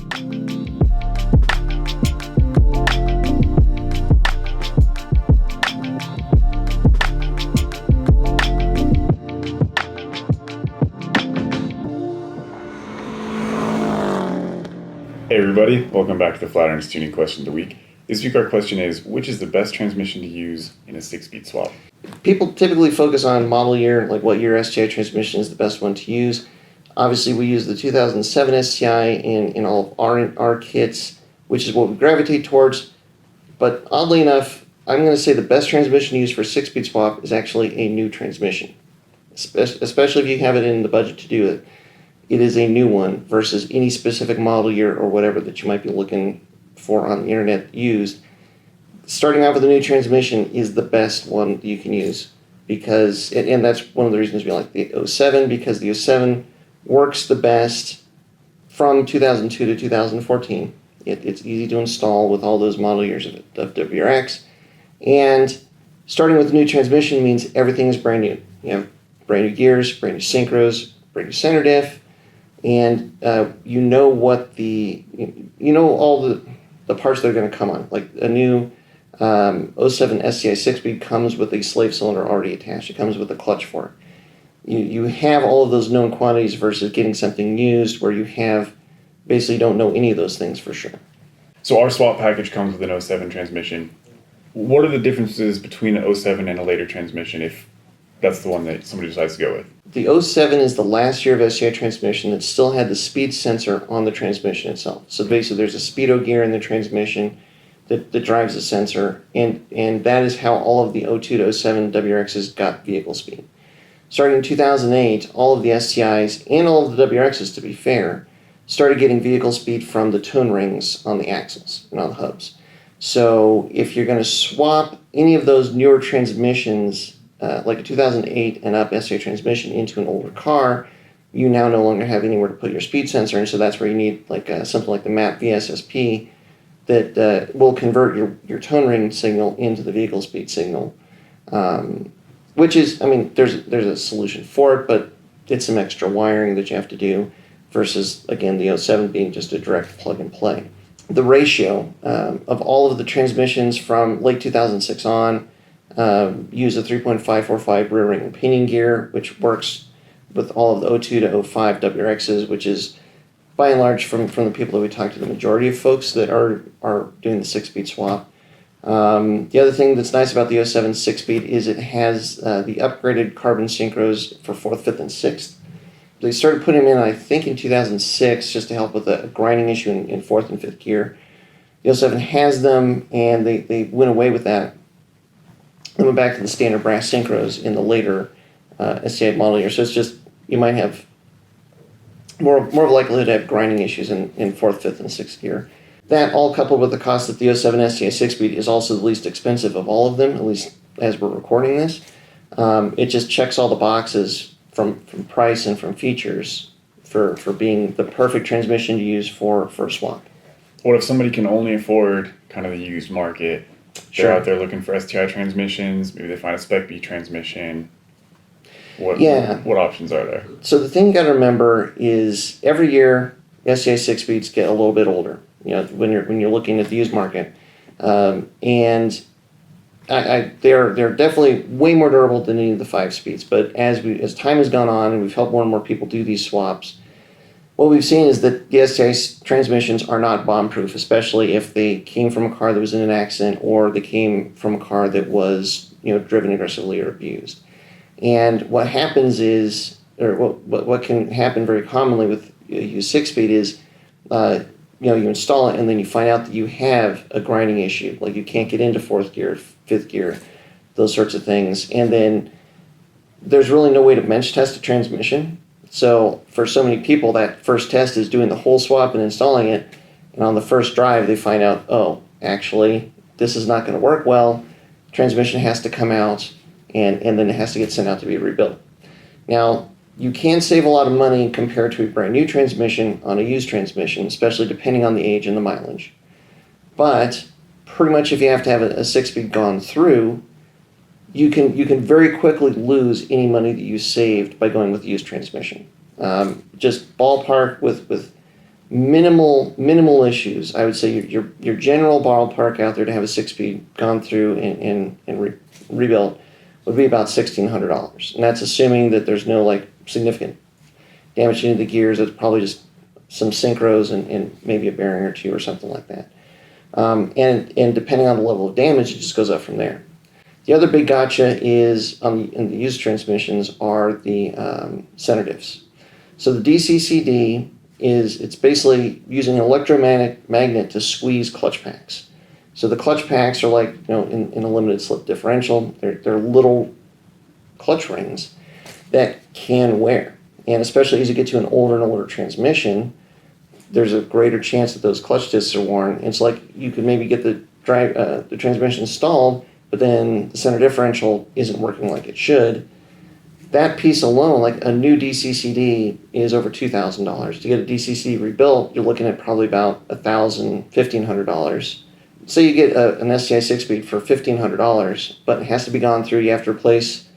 Hey everybody, welcome back to the Flat Irons Tuning Question of the Week. This week our question is, which is the best transmission to use in a 6-speed swap? People typically focus on model year, like what year STI transmission is the best one to use. Obviously we use the 2007 STI in all of our kits, which is what we gravitate towards. But oddly enough, I'm going to say the best transmission to use for a 6-speed swap is actually a new transmission, especially if you have it in the budget to do it. It is a new one versus any specific model year or whatever that you might be looking for on the internet used. Starting out with a new transmission is the best one that you can use because, and that's one of the reasons we like the 07, because the 07 works the best from 2002 to 2014. It's easy to install with all those model years of WRX. And starting with a new transmission means everything is brand new. You have brand new gears, brand new synchros, brand new center diff, and you know what all the parts that are going to come on. Like a new 07 STI 6-speed comes with a slave cylinder already attached. It comes with a clutch for it. You have all of those known quantities versus getting something used where you basically don't know any of those things for sure. So our swap package comes with an 07 transmission. What are the differences between an 07 and a later transmission if that's the one that somebody decides to go with? The 07 is the last year of STI transmission that still had the speed sensor on the transmission itself. So basically there's a speedo gear in the transmission that drives the sensor, and that is how all of the 02 to 07 WRXs got vehicle speed. Starting in 2008, all of the STIs and all of the WRXs, to be fair, started getting vehicle speed from the tone rings on the axles and on the hubs. So if you're going to swap any of those newer transmissions, like a 2008 and up STI transmission into an older car, you now no longer have anywhere to put your speed sensor, and so that's where you need like something like the MAP VSSP that will convert your tone ring signal into the vehicle speed signal, which is, I mean, there's a solution for it, but it's some extra wiring that you have to do versus, again, the 07 being just a direct plug and play. The ratio of all of the transmissions from late 2006 on use a 3.545 rear ring and pinion gear, which works with all of the 02 to 05 WRXs, which is by and large from the people that we talked to, the majority of folks that are doing the 6-speed swap. The other thing that's nice about the 07 6-speed is it has the upgraded carbon synchros for 4th, 5th, and 6th. They started putting them in, I think, in 2006 just to help with a grinding issue in 4th and 5th gear. The 07 has them, and they went away with that. They went back to the standard brass synchros in the later STI model year. So it's just, you might have more of a likelihood to have grinding issues in 4th, 5th, and 6th gear. That all coupled with the cost that the 07 STI 6-speed is also the least expensive of all of them, at least as we're recording this. It just checks all the boxes from price and from features for being the perfect transmission to use for a swap. What if somebody can only afford kind of the used market? They're out there looking for STI transmissions, maybe they find a Spec-B transmission. What options are there? So the thing you got to remember is every year STI 6-speeds get a little bit older. You know, when you're looking at the used market, and they're definitely way more durable than any of the 5-speeds. But as time has gone on and we've helped more and more people do these swaps, what we've seen is that the STI transmissions are not bomb-proof, especially if they came from a car that was in an accident or they came from a car that was driven aggressively or abused. And what happens is, or what can happen very commonly with used 6-speed is, you install it and then you find out that you have a grinding issue, like you can't get into 4th gear, 5th gear, those sorts of things. And then there's really no way to bench test a transmission. So for so many people, that first test is doing the whole swap and installing it. And on the first drive, they find out, oh, actually, this is not going to work well. Transmission has to come out, and then it has to get sent out to be rebuilt. Now, you can save a lot of money compared to a brand new transmission on a used transmission, especially depending on the age and the mileage. But pretty much if you have to have a 6-speed gone through, you can very quickly lose any money that you saved by going with used transmission. Just ballpark with minimal issues. I would say your general ballpark out there to have a 6-speed gone through and rebuilt would be about $1,600, and that's assuming that there's no like significant damage to the gears. It's probably just some synchros and maybe a bearing or two or something like that. And depending on the level of damage, it just goes up from there. The other big gotcha is in the used transmissions are the center diffs. So the DCCD it's basically using an electromagnet to squeeze clutch packs. So the clutch packs are like, in a limited slip differential, they're little clutch rings that can wear. And especially as you get to an older and older transmission, there's a greater chance that those clutch discs are worn. It's like you could maybe get the transmission installed, but then the center differential isn't working like it should. That piece alone, like a new DCCD, is over $2,000. To get a DCCD rebuilt, you're looking at probably about $1,000, $1,500. Say you get an STI 6-speed for $1,500, but it has to be gone through. You have to replace,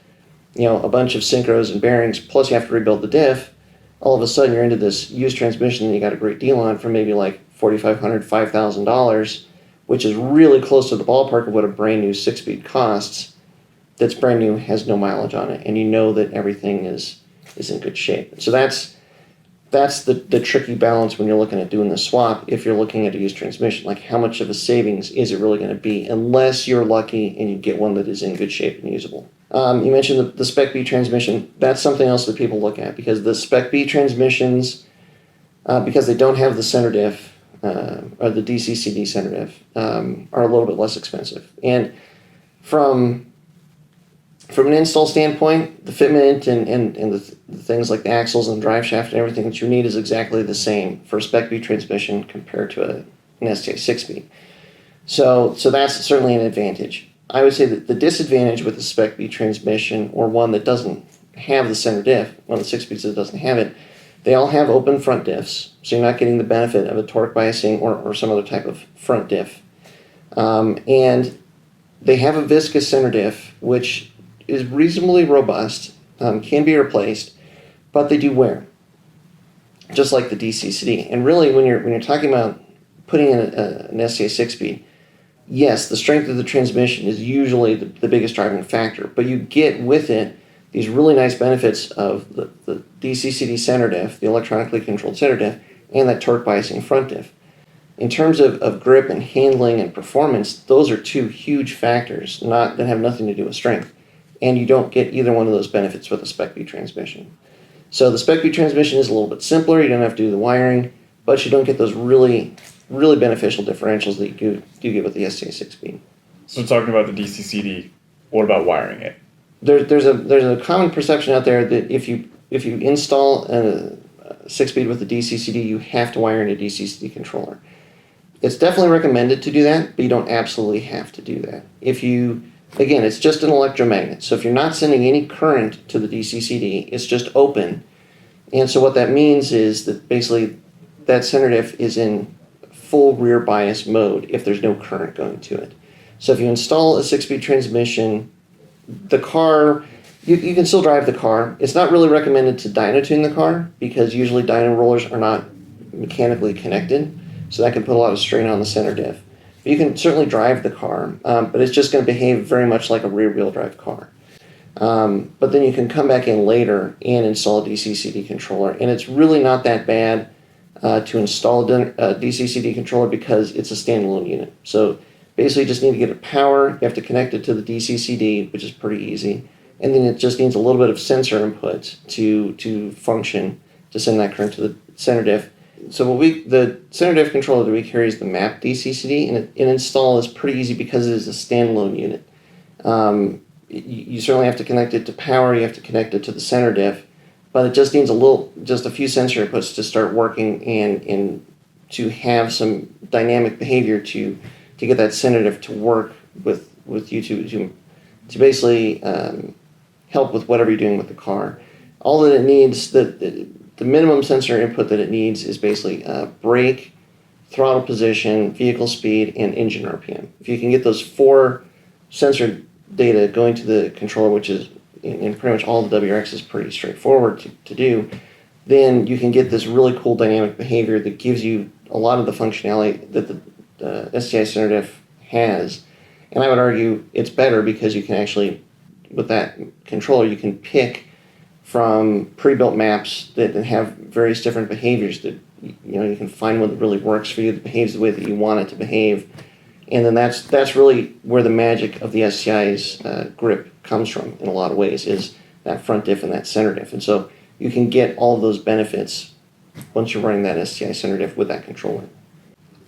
a bunch of synchros and bearings, plus you have to rebuild the diff. All of a sudden, you're into this used transmission that you got a great deal on for maybe like $4,500, $5,000, which is really close to the ballpark of what a brand new 6-speed costs. That's brand new, has no mileage on it, and you know that everything is in good shape. So that's the tricky balance when you're looking at doing the swap. If you're looking at a used transmission, like how much of a savings is it really going to be, unless you're lucky and you get one that is in good shape and usable. You mentioned the Spec-B transmission. That's something else that people look at, because the Spec-B transmissions, because they don't have the center diff, or the DCCD center diff, are a little bit less expensive. And from an install standpoint, the fitment and the things like the axles and the drive shaft and everything that you need is exactly the same for a Spec-B transmission compared to an STI 6-speed. So that's certainly an advantage. I would say that the disadvantage with the Spec-B transmission, or one that doesn't have the center diff, one of the 6-speeds that doesn't have it, they all have open front diffs, so you're not getting the benefit of a torque biasing or some other type of front diff. And they have a viscous center diff, which is reasonably robust, can be replaced, but they do wear, just like the DCCD. And really, when you're talking about putting in an STI 6-speed, yes, the strength of the transmission is usually the biggest driving factor, but you get with it these really nice benefits of the DCCD center diff, the electronically controlled center diff, and that torque biasing front diff. In terms of grip and handling and performance, those are two huge factors that have nothing to do with strength. And you don't get either one of those benefits with a Spec-B transmission. So the Spec-B transmission is a little bit simpler. You don't have to do the wiring, but you don't get those really beneficial differentials that you do get with the STI 6-speed. So talking about the DCCD, what about wiring it? There's a common perception out there that if you install a 6-speed with the DCCD, you have to wire in a DCCD controller. It's definitely recommended to do that, but you don't absolutely have to do that. Again, it's just an electromagnet. So if you're not sending any current to the DCCD, it's just open. And so what that means is that basically that center diff is in full rear bias mode if there's no current going to it. So if you install a 6-speed transmission, the car, you can still drive the car. It's not really recommended to dyno tune the car, because usually dyno rollers are not mechanically connected. So that can put a lot of strain on the center diff. You can certainly drive the car, but it's just going to behave very much like a rear-wheel drive car. But then you can come back in later and install a DCCD controller, and it's really not that bad to install a DCCD controller because it's a standalone unit. So basically you just need to get it power, you have to connect it to the DCCD, which is pretty easy, and then it just needs a little bit of sensor input to function, to send that current to the center diff. So the center diff controller that we carry is the MAP DCCD, and install is pretty easy because it is a standalone unit. You certainly have to connect it to power, you have to connect it to the center diff, but it just needs just a few sensor inputs to start working and to have some dynamic behavior to get that center diff to work with you to basically help with whatever you're doing with the car. All that it needs, the minimum sensor input that it needs is basically brake, throttle position, vehicle speed, and engine RPM. If you can get those 4 sensor data going to the controller, which is in pretty much all the WRX is pretty straightforward to do, then you can get this really cool dynamic behavior that gives you a lot of the functionality that the STI center diff has. And I would argue it's better because you can actually, with that controller, you can pick from pre-built maps that have various different behaviors that you can find one that really works for you, that behaves the way that you want it to behave. And then that's really where the magic of the STI's grip comes from in a lot of ways, is that front diff and that center diff. And so you can get all of those benefits once you're running that STI center diff with that controller.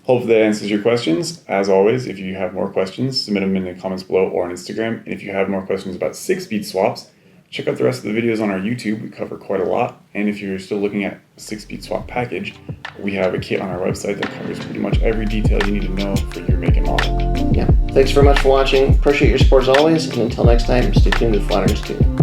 Hopefully that answers your questions. As always, if you have more questions, submit them in the comments below or on Instagram. And if you have more questions about 6-speed swaps, check out the rest of the videos on our YouTube. We cover quite a lot. And if you're still looking at a 6-speed swap package, we have a kit on our website that covers pretty much every detail you need to know for your make and model. Yeah. Thanks very much for watching. Appreciate your support as always. And until next time, stay tuned to Flatirons Tuning.